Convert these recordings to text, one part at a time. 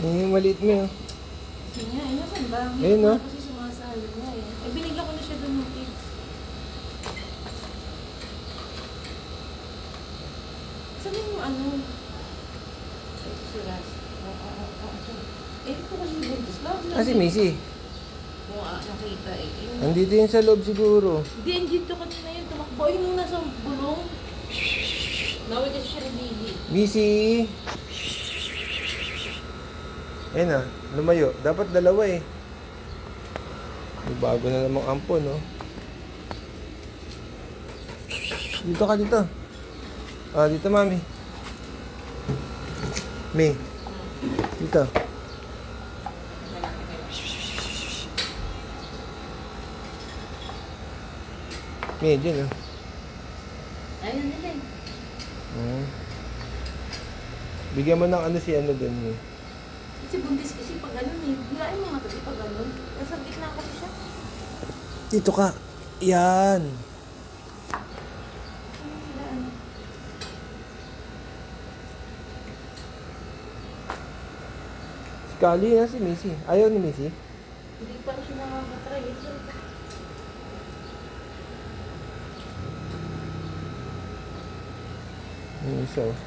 Yung maliit mo yun. Kasi nga, eh, nasan ba? Ayun, no? Kasi sumasalo nga eh. Eh, binigyan ko na siya doon ng kids. Saan yung ano? Ito si Ras. Eh, ito kasi yung buntis. Ah, si Macy. Kung nakita eh. Andito yun sa loob siguro. Hindi, dito kanina yun. Tumakbo. Yung nasa bulong. Naway kasi siya nabili. Macy! Ayun na, lumayo. Dapat dalawa eh. May bago na namang ampon, no? Dito ka, dito. Ah, dito, mami. May. Dito. May, dyan, oh. Ayun nila eh. Bigyan mo ng ano si ano dun, May. Kasi buntis kasi pag ganun eh. Hilain mo nga kasi pag ganun. Nasa gitna kasi siya. Dito ka. Yan. Ano sila ano? Si Kali na si Macy. Ayaw ni Macy. Hindi pa siya nakakatry. Yung isa, oh.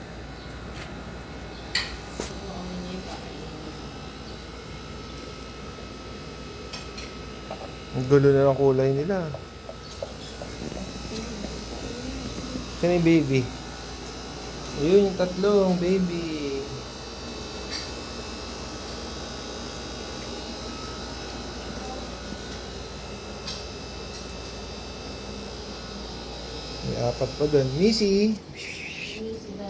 Ang gulo na ng kulay nila. Saan yung baby? Ayun, yung tatlong baby. May apat pa doon. Missy! Hindi sila.